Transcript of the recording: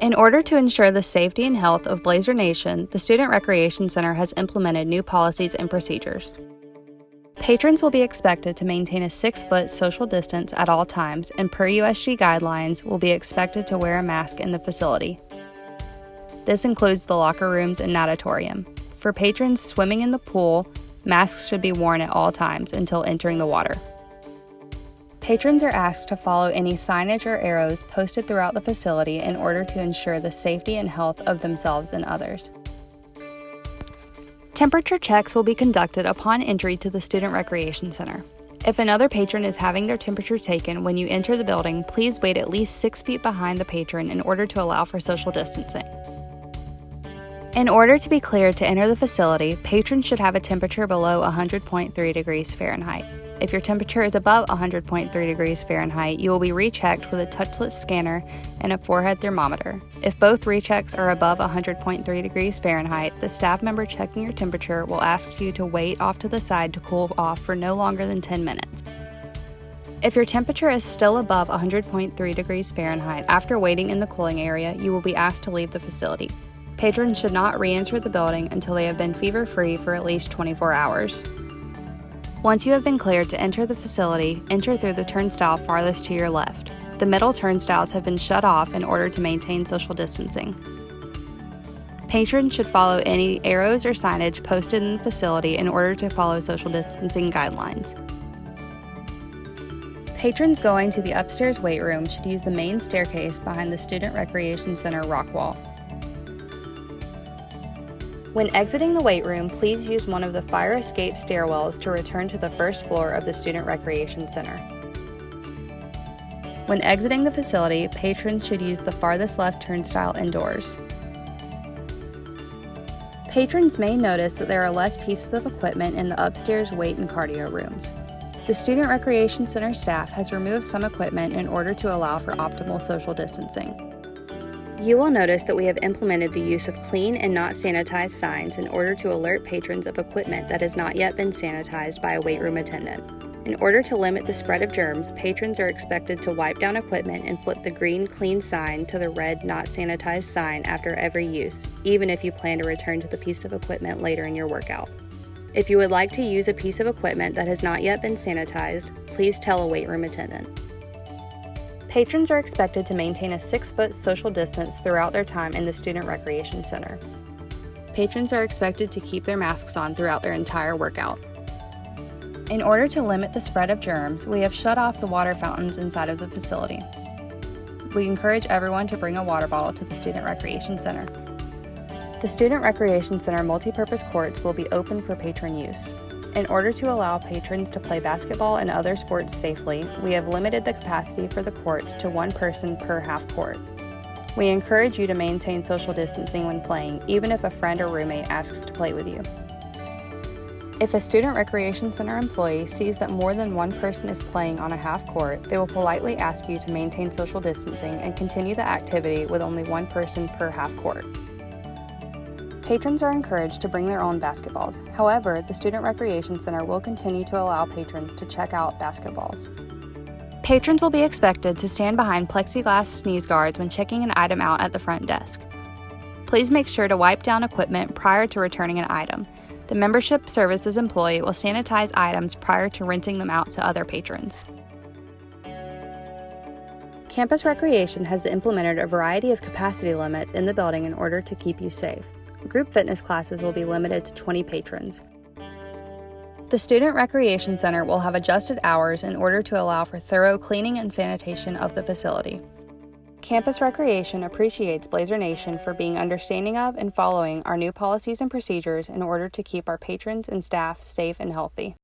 In order to ensure the safety and health of Blazer Nation, the Student Recreation Center has implemented new policies and procedures. Patrons will be expected to maintain a 6-foot social distance at all times, and per USG guidelines, will be expected to wear a mask in the facility. This includes the locker rooms and natatorium. For patrons swimming in the pool, masks should be worn at all times until entering the water. Patrons are asked to follow any signage or arrows posted throughout the facility in order to ensure the safety and health of themselves and others. Temperature checks will be conducted upon entry to the Student Recreation Center. If another patron is having their temperature taken when you enter the building, please wait at least 6 feet behind the patron in order to allow for social distancing. In order to be cleared to enter the facility, patrons should have a temperature below 100.3 degrees Fahrenheit. If your temperature is above 100.3 degrees Fahrenheit, you will be rechecked with a touchless scanner and a forehead thermometer. If both rechecks are above 100.3 degrees Fahrenheit, the staff member checking your temperature will ask you to wait off to the side to cool off for no longer than 10 minutes. If your temperature is still above 100.3 degrees Fahrenheit after waiting in the cooling area, you will be asked to leave the facility. Patrons should not re-enter the building until they have been fever-free for at least 24 hours. Once you have been cleared to enter the facility, enter through the turnstile farthest to your left. The middle turnstiles have been shut off in order to maintain social distancing. Patrons should follow any arrows or signage posted in the facility in order to follow social distancing guidelines. Patrons going to the upstairs weight room should use the main staircase behind the Student Recreation Center rock wall. When exiting the weight room, please use one of the fire escape stairwells to return to the first floor of the Student Recreation Center. When exiting the facility, patrons should use the farthest left turnstile indoors. Patrons may notice that there are less pieces of equipment in the upstairs weight and cardio rooms. The Student Recreation Center staff has removed some equipment in order to allow for optimal social distancing. You will notice that we have implemented the use of clean and not sanitized signs in order to alert patrons of equipment that has not yet been sanitized by a weight room attendant. In order to limit the spread of germs, patrons are expected to wipe down equipment and flip the green clean sign to the red not sanitized sign after every use, even if you plan to return to the piece of equipment later in your workout. If you would like to use a piece of equipment that has not yet been sanitized, please tell a weight room attendant. Patrons are expected to maintain a 6-foot social distance throughout their time in the Student Recreation Center. Patrons are expected to keep their masks on throughout their entire workout. In order to limit the spread of germs, we have shut off the water fountains inside of the facility. We encourage everyone to bring a water bottle to the Student Recreation Center. The Student Recreation Center multipurpose courts will be open for patron use. In order to allow patrons to play basketball and other sports safely, we have limited the capacity for the courts to one person per half court. We encourage you to maintain social distancing when playing, even if a friend or roommate asks to play with you. If a Student Recreation Center employee sees that more than one person is playing on a half court, they will politely ask you to maintain social distancing and continue the activity with only one person per half court. Patrons are encouraged to bring their own basketballs. However, the Student Recreation Center will continue to allow patrons to check out basketballs. Patrons will be expected to stand behind plexiglass sneeze guards when checking an item out at the front desk. Please make sure to wipe down equipment prior to returning an item. The membership services employee will sanitize items prior to renting them out to other patrons. Campus Recreation has implemented a variety of capacity limits in the building in order to keep you safe. Group fitness classes will be limited to 20 patrons. The Student Recreation Center will have adjusted hours in order to allow for thorough cleaning and sanitation of the facility. Campus Recreation appreciates Blazer Nation for being understanding of and following our new policies and procedures in order to keep our patrons and staff safe and healthy.